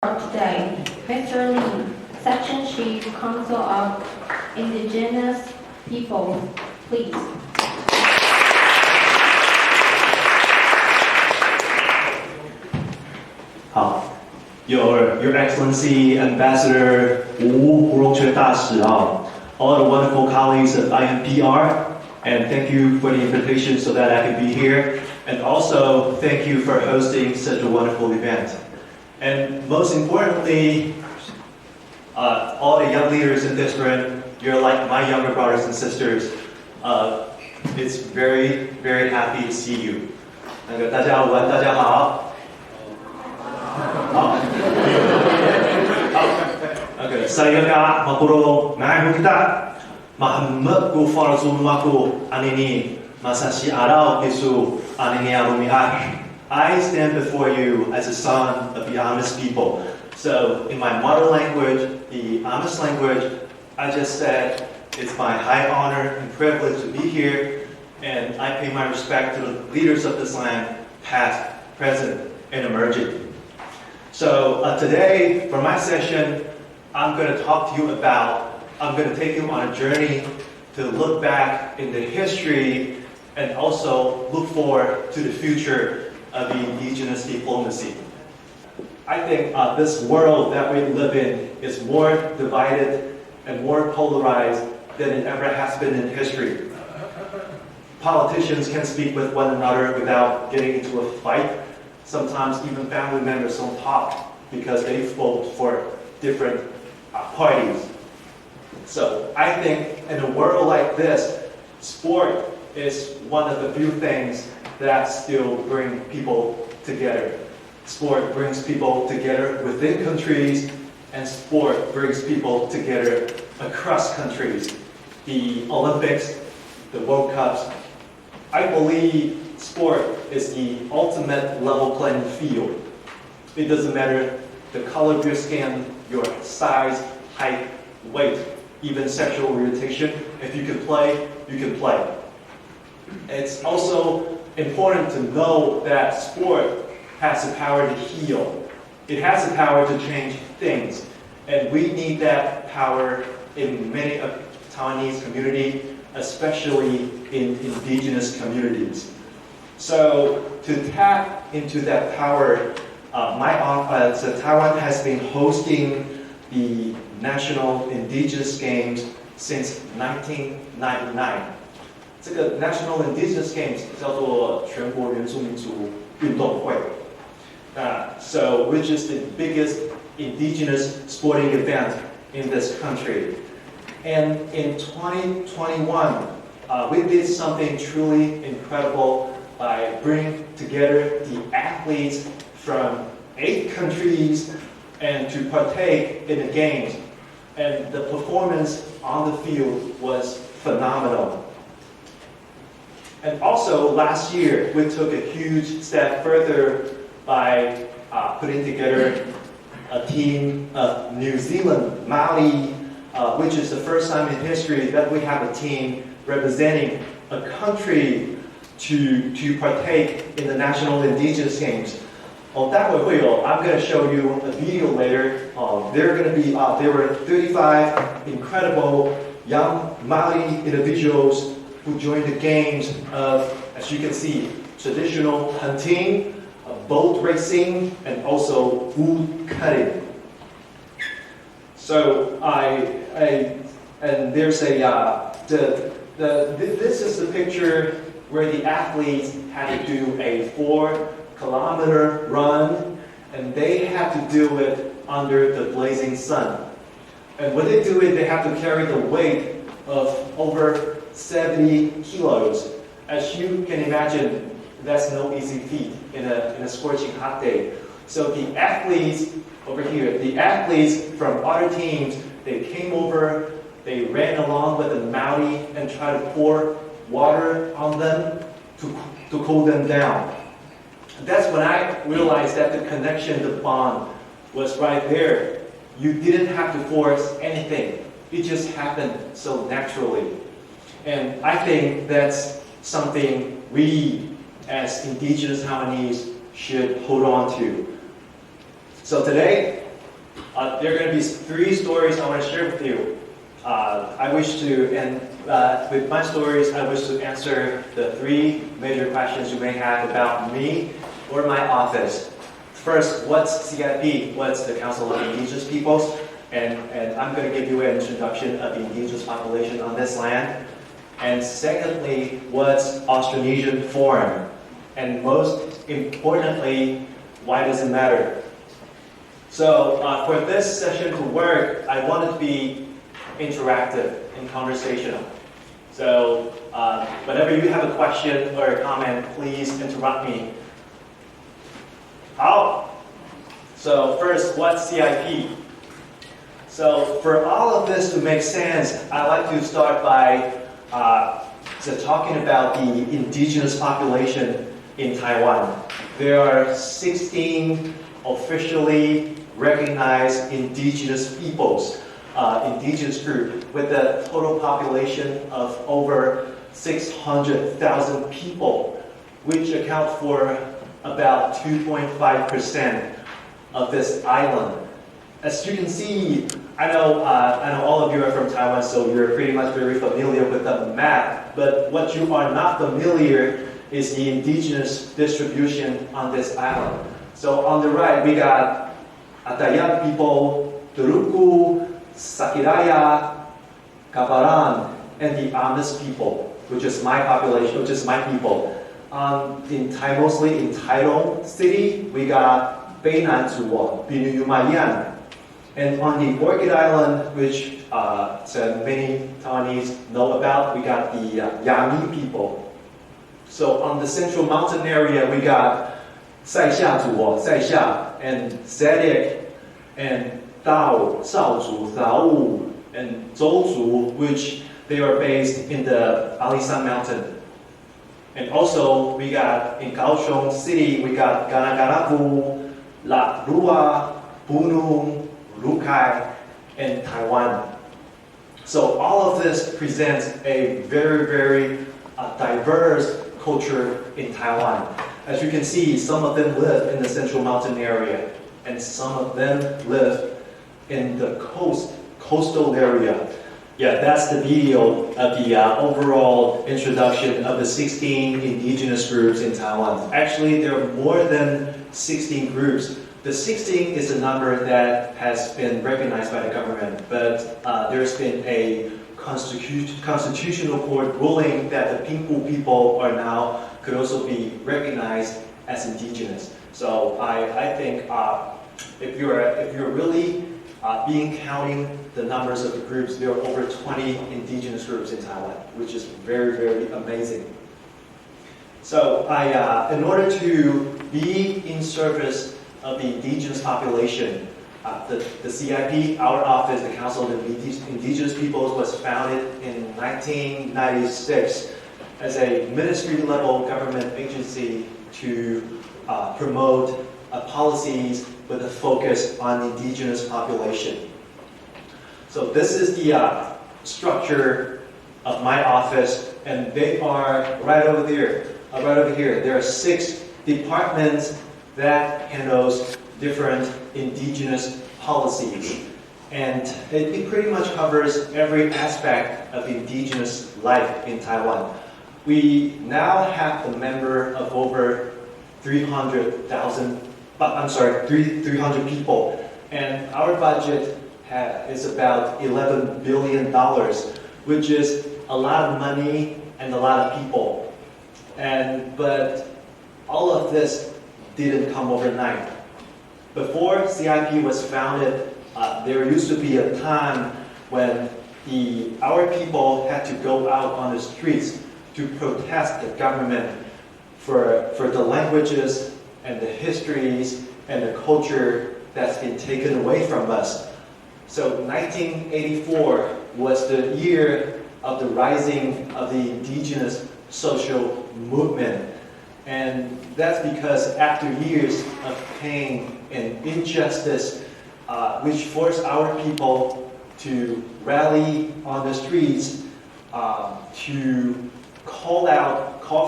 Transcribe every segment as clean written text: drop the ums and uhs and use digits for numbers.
Today, Mr. Lee, Section Chief Council of Indigenous Peoples, please. Your Excellency, Ambassador Wu World大使 all the wonderful colleagues of INPR, and thank you for the invitation so that I could be here, and also thank you for hosting such a wonderful event. And most importantly, all the young leaders in this room, you're like my younger brothers and sisters. It's very, very happy to see you. 大家午安，大家好。Okay, saya makuro ngai kita mahammat ku farzu maku anini masashi arau isu anini arumi I stand before you as a son of the Amish people. So in my mother language, the Amish language, I just said it's my high honor and privilege to be here, and I pay my respect to the leaders of this land, past, present, and emerging. So today, for my session, I'm going to take you on a journey to look back in the history and also look forward to the future of the indigenous diplomacy. I think this world that we live in is more divided and more polarized than it ever has been in history. Politicians can speak with one another without getting into a fight. Sometimes even family members don't talk because they vote for different parties. So I think in a world like this, sport is one of the few things that still bring people together. Sport brings people together within countries, and sport brings people together across countries. The Olympics, the World Cups. I believe sport is the ultimate level playing field. It doesn't matter the color of your skin, your size, height, weight, even sexual orientation. If you can play, you can play. It's also important to know that sport has the power to heal. It has the power to change things. And we need that power in many of Taiwanese communities, especially in indigenous communities. So to tap into that power, Taiwan has been hosting the National Indigenous Games since 1999. 这个 National Indigenous Games 叫做全国原住民族运动会 which is the biggest indigenous sporting event in this country. And in 2021, we did something truly incredible by bringing together the athletes from 8 countries and to partake in the games. And the performance on the field was phenomenal. And also last year, we took a huge step further by putting together a team of New Zealand, Maori, which is the first time in history that we have a team representing a country to partake in the National Indigenous Games. I'm going to show you a video later. There were 35 incredible young Maori individuals who joined the games of, as you can see, traditional hunting, boat racing, and also wood cutting. So this is the picture where the athletes had to do a 4-kilometer run, and they had to do it under the blazing sun. And when they do it, they have to carry the weight of over 70 kilos. As you can imagine, that's no easy feat in a scorching hot day. So the athletes over here, the athletes from other teams, they came over, they ran along with the Maori and tried to pour water on them to cool them down. That's when I realized that the connection, the bond, was right there. You didn't have to force anything. It just happened so naturally. And I think that's something we, as indigenous Taiwanese, should hold on to. So today, There are going to be 3 stories I want to share with you. With my stories, I wish to answer the 3 major questions you may have about me or my office. First, what's CIP? What's the Council of Indigenous Peoples? And I'm going to give you an introduction of the indigenous population on this land. And secondly, what's Austronesian Forum? And most importantly, why does it matter? So for this session to work, I want it to be interactive and conversational. So whenever you have a question or a comment, please interrupt me. So first, what's CIP? So for all of this to make sense, I'd like to start by talking about the indigenous population in Taiwan. There are 16 officially recognized indigenous peoples, indigenous group, with a total population of over 600,000 people, which account for about 2.5% of this island. As you can see, I know all of you are from Taiwan, so you're pretty much very familiar with the map, but what you are not familiar is the indigenous distribution on this island. So on the right, we got Atayan people, Turuku, Sakiraya, Kabaran, and the Amis people, which is my population, which is my people. Mostly in Taiwan City, we got Beinan Zuo, Binuyumayan. And on the Orchid Island, which many Taiwanese know about, we got the Yami people. So on the Central Mountain area, we got Saixia Zuo, Saixia, and Zedek, and Dao, Shaozu, Zhao, and Zhouzu, which they are based in the Alishan Mountain. And also, we got in Kaohsiung City, we got Ganagarapu, La Rua, Bunung, Rukai, and Taiwan. So all of this presents a very, very diverse culture in Taiwan. As you can see, some of them live in the Central Mountain area, and some of them live in the coastal area. Yeah, that's the video of the overall introduction of the 16 indigenous groups in Taiwan. Actually, there are more than 16 groups. The 16 is a number that has been recognized by the government, but there's been a constitutional court ruling that the Pingpu people could also be recognized as indigenous. So I think if you're really counting the numbers of the groups, there are over 20 indigenous groups in Taiwan, which is very, very amazing. So in order to be in service of the indigenous population, the CIP, our office, the Council of Indigenous Peoples, was founded in 1996 as a ministry-level government agency to promote policies with a focus on indigenous population. So this is the structure of my office, and they are right over there. There are 6 departments that handles different indigenous policies, and it pretty much covers every aspect of indigenous life in Taiwan. We now have a member of over 300 people, and our budget is about $11 billion, which is a lot of money and a lot of people. But all of this didn't come overnight. Before CIP was founded, there used to be a time when our people had to go out on the streets to protest the government for the languages and the histories and the culture that's been taken away from us. So 1984 was the year of the rising of the indigenous social movement. And that's because after years of pain and injustice, which forced our people to rally on the streets, to call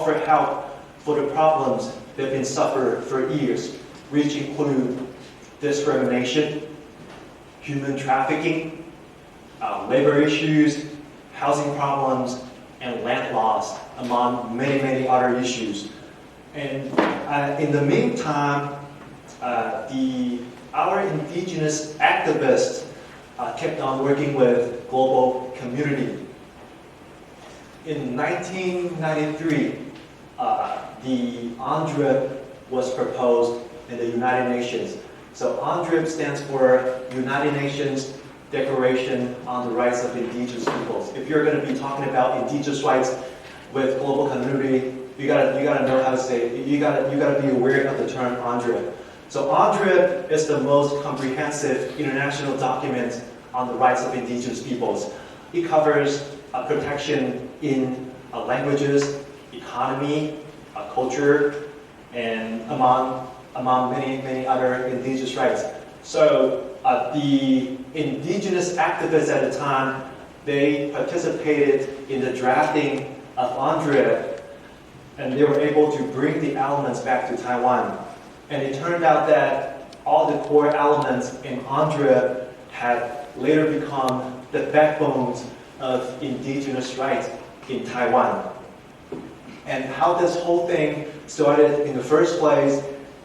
for help for the problems that have been suffered for years, which include discrimination, human trafficking, labor issues, housing problems, and land loss, among many, many other issues. And in the meantime, our indigenous activists kept on working with global community. In 1993, the UNDRIP was proposed in the United Nations. So UNDRIP stands for United Nations Declaration on the Rights of Indigenous Peoples. If you're going to be talking about indigenous rights with global community, you gotta know how to say it. You gotta be aware of the term UNDRIP. So UNDRIP is the most comprehensive international document on the rights of indigenous peoples. It covers protection in languages, economy, culture, and among many other indigenous rights. So the indigenous activists at the time, they participated in the drafting of UNDRIP, and they were able to bring the elements back to Taiwan. And it turned out that all the core elements in UNDRIP had later become the backbones of indigenous rights in Taiwan. And how this whole thing started in the first place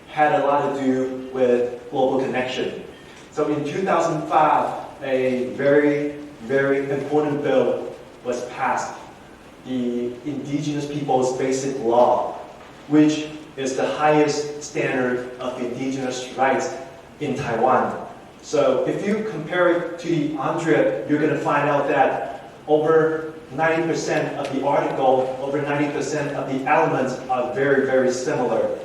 had a lot to do with global connection. So in 2005, a very, very important bill was passed, the Indigenous Peoples Basic Law, which is the highest standard of indigenous rights in Taiwan. So if you compare it to the UNDRIP, you're going to find out that over 90% of the article, over 90% of the elements are very, very similar.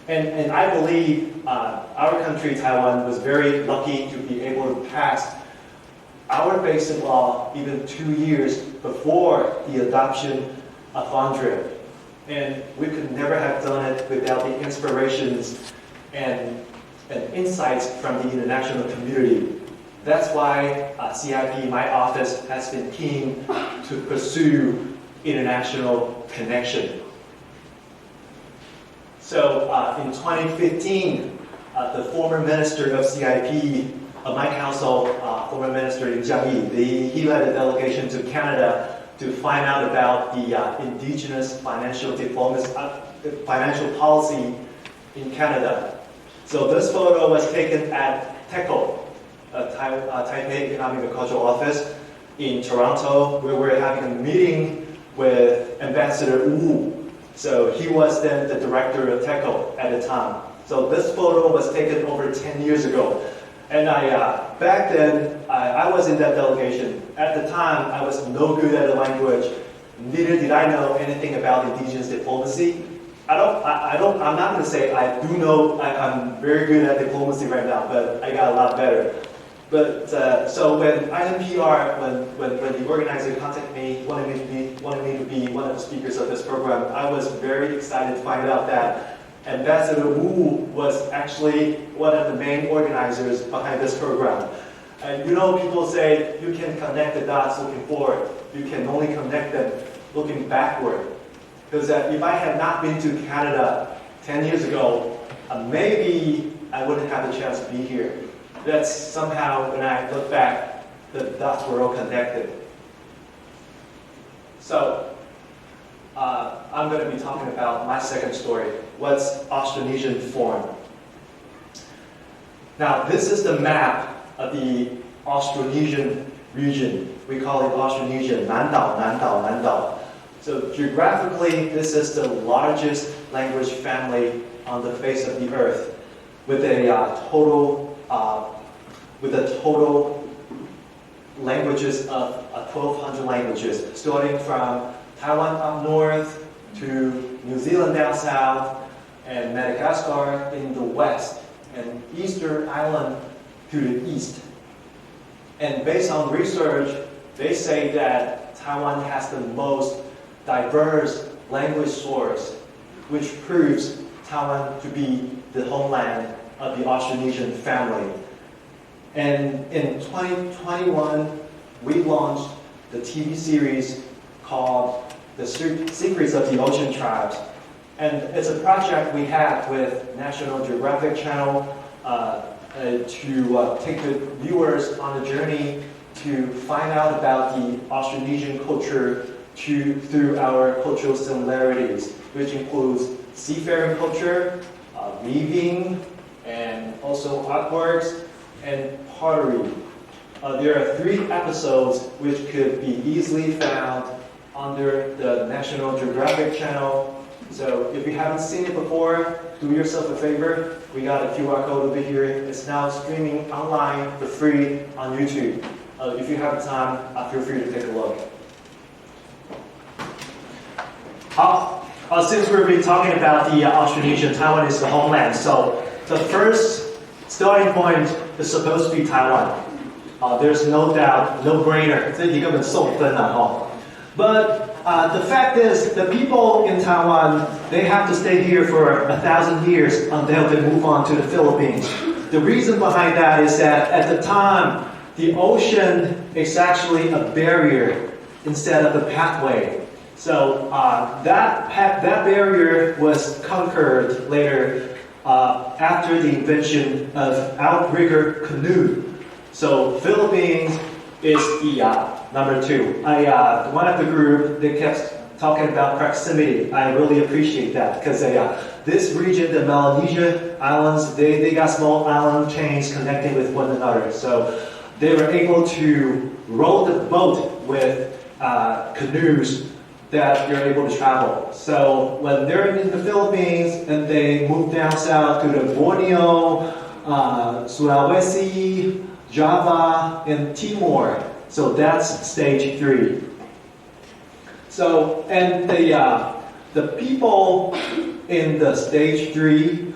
And I believe our country, Taiwan, was very lucky to be able to pass our basic law even 2 years before the adoption of UNDRIP. And we could never have done it without the inspirations and insights from the international community. That's why CIP, my office, has been keen to pursue international connection. So in 2015, the former minister of CIP, my council, former minister Lin Jiangyi, he led a delegation to Canada to find out about the indigenous financial diplomacy, financial policy in Canada. So this photo was taken at TECO, Taipei Economic and Cultural Office in Toronto, where we're having a meeting with Ambassador Wu. So he was then the director of TECO at the time. So this photo was taken over 10 years ago. And back then, I was in that delegation. At the time, I was no good at the language. Neither did I know anything about indigenous diplomacy. I'm not going to say I do know, I'm very good at diplomacy right now, but I got a lot better. But so when INPR, when the organizer contacted me, wanted me to be one of the speakers of this program, I was very excited to find out that Ambassador Wu was actually one of the main organizers behind this program. And you know, people say you can connect the dots looking forward. You can only connect them looking backward. Because if I had not been to Canada 10 years ago, maybe I wouldn't have the chance to be here. That's somehow, when I look back, the dots were all connected. So, I'm going to be talking about my second story. What's Austronesian Forum? Now, this is the map of the Austronesian region. We call it Austronesian, 南岛. So geographically, this is the largest language family on the face of the earth, with a total languages of 1,200 languages, starting from Taiwan up north to New Zealand down south, and Madagascar in the west, and Easter Island to the east. And based on research, they say that Taiwan has the most diverse language source, which proves Taiwan to be the homeland of the Austronesian family. And in 2021, we launched the TV series called The Secrets of the Ocean Tribes. And it's a project we have with National Geographic Channel, to take the viewers on a journey to find out about the Austronesian culture through our cultural similarities, which includes seafaring culture, weaving, and also artworks and pottery. There are 3 episodes which could be easily found under the National Geographic channel. So if you haven't seen it before, do yourself a favor. We got a QR code over here. It's now streaming online for free on YouTube. If you have time, feel free to take a look. Since we've been talking about the Austronesian, Taiwan is the homeland. So the first starting point is supposed to be Taiwan. There's no doubt, no-brainer. 这题根本送分了哈。But the fact is, the people in Taiwan, they have to stay here for 1,000 years until they move on to the Philippines. The reason behind that is that at the time, the ocean is actually a barrier instead of a pathway. So that barrier was conquered later after the invention of outrigger canoe. So Philippines is the number 2. One of the group that kept talking about proximity. I really appreciate that because this region, the Melanesia Islands, they got small island chains connecting with one another. So they were able to row the boat with canoes that you're able to travel. So when they're in the Philippines and they move down south to the Borneo, Sulawesi, Java, and Timor. So that's stage 3. So, and the people in the stage 3,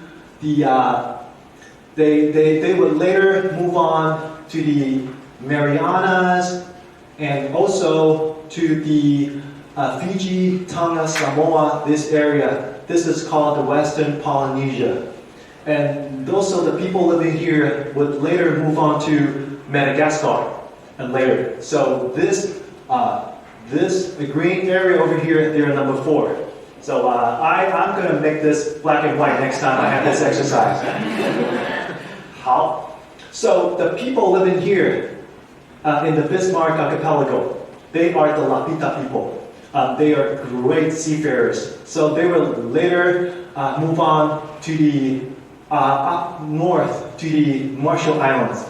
they would later move on to the Marianas and also to the Fiji, Tonga, Samoa, this area. This is called the Western Polynesia. And also the people living here would later move on to Madagascar and later. So this the green area over here, they're number 4. So I'm going to make this black and white next time I have this exercise. How? So the people living here in the Bismarck Archipelago, they are the Lapita people. They are great seafarers. So they will later move on to the up north to the Marshall Islands.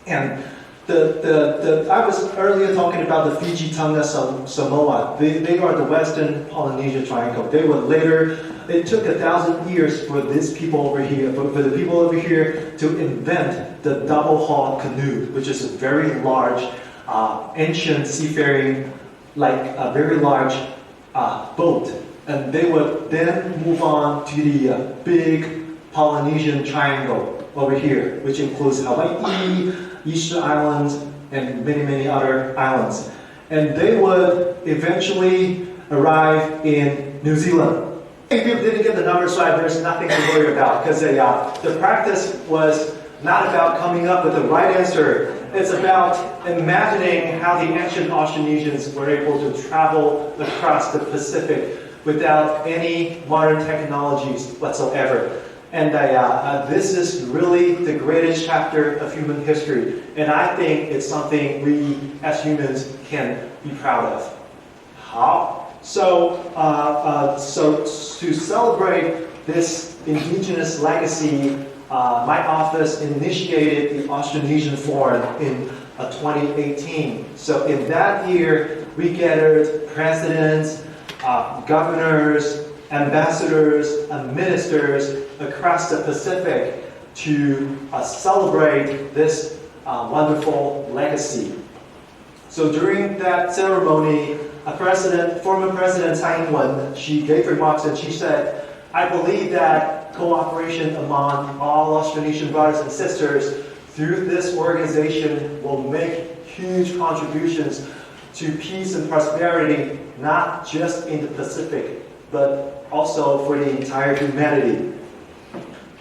And I was earlier talking about the Fiji, Tonga, Samoa. They are the Western Polynesia Triangle. They were later, it took 1,000 years for these people over here, for the people over here to invent the double hull canoe, which is a very large, ancient seafaring, like a very large boat. And they would then move on to the big Polynesian Triangle over here, which includes Hawaii, Easter Islands, and many, many other islands. And they would eventually arrive in New Zealand. If you didn't get the numbers right, there's nothing to worry about, because the practice was not about coming up with the right answer. It's about imagining how the ancient Austronesians were able to travel across the Pacific without any modern technologies whatsoever. And this is really the greatest chapter of human history. And I think it's something we as humans can be proud of. How? So to celebrate this indigenous legacy, my office initiated the Austronesian Forum in 2018. So in that year, we gathered presidents, governors, ambassadors, and ministers across the Pacific to celebrate this wonderful legacy. So during that ceremony, former President Tsai Ing-wen, she gave remarks and she said, I believe that cooperation among all Austronesian brothers and sisters through this organization will make huge contributions to peace and prosperity, not just in the Pacific, but also for the entire humanity.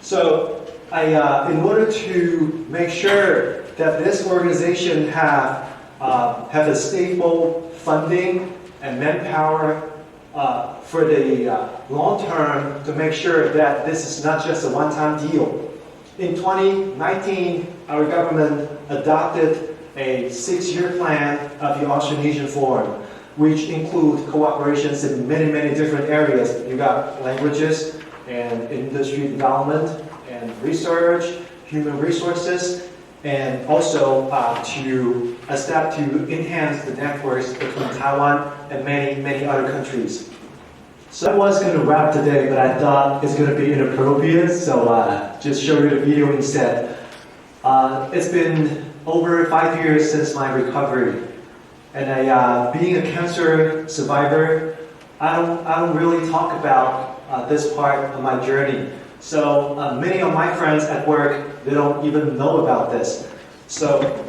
So in order to make sure that this organization have a stable funding and manpower for the long term, to make sure that this is not just a one-time deal. In 2019, our government adopted a 6-year plan of the Austronesian Forum, which include cooperations in many different areas. You got languages and industry development and research, human resources, and also to enhance the networks between Taiwan and many other countries. So I was going to rap today, but I thought it's going to be inappropriate, so just show you the video instead. It's been over 5 years since my recovery, and being a cancer survivor, I don't really talk about this part of my journey. So many of my friends at work, they don't even know about this.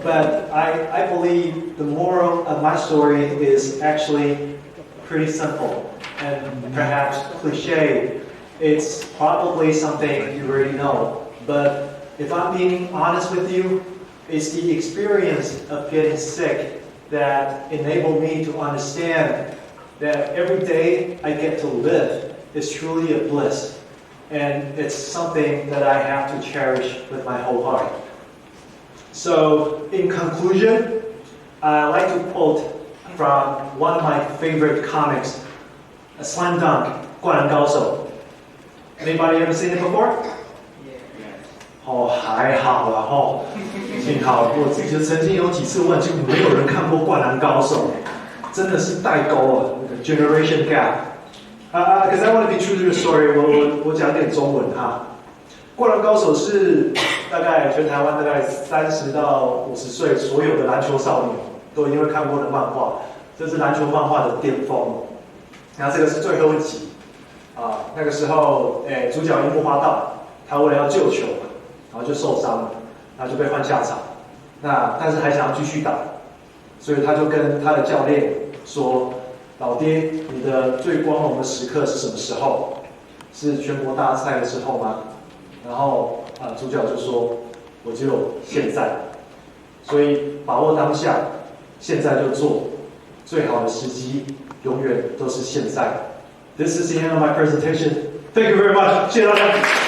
But I believe the moral of my story is actually pretty simple and perhaps cliche. It's probably something you already know. But if I'm being honest with you, it's the experience of getting sick that enabled me to understand that every day I get to live is truly a bliss. And it's something that I have to cherish with my whole heart. So, in conclusion, I like to quote from one of my favorite comics, A Slam Dunk, 灌篮高手. Anybody ever seen it before? 还好啦幸好我自己就曾经有几次问，就没有人看过《灌篮高手》，真的是代沟啊，那个 generation gap。Because I want to be true to the story， 我讲点中文哈。灌篮高手是大概全台湾大概30到50岁所有的篮球少女都一定会看过的漫画，这是篮球漫画的巅峰。然后这个是最后一集那个时候主角樱木花道他为了要救球，然后就受伤了，然后就被换下场。但是还想要继续打，所以他就跟他的教练说。老爹，你的最光荣的时刻是什么时候？是全国大赛的时候吗？然后主角就说，我只有现在，所以把握当下，现在就做，最好的时机永远都是现在。This is the end of my presentation. Thank you very much. 谢谢大家。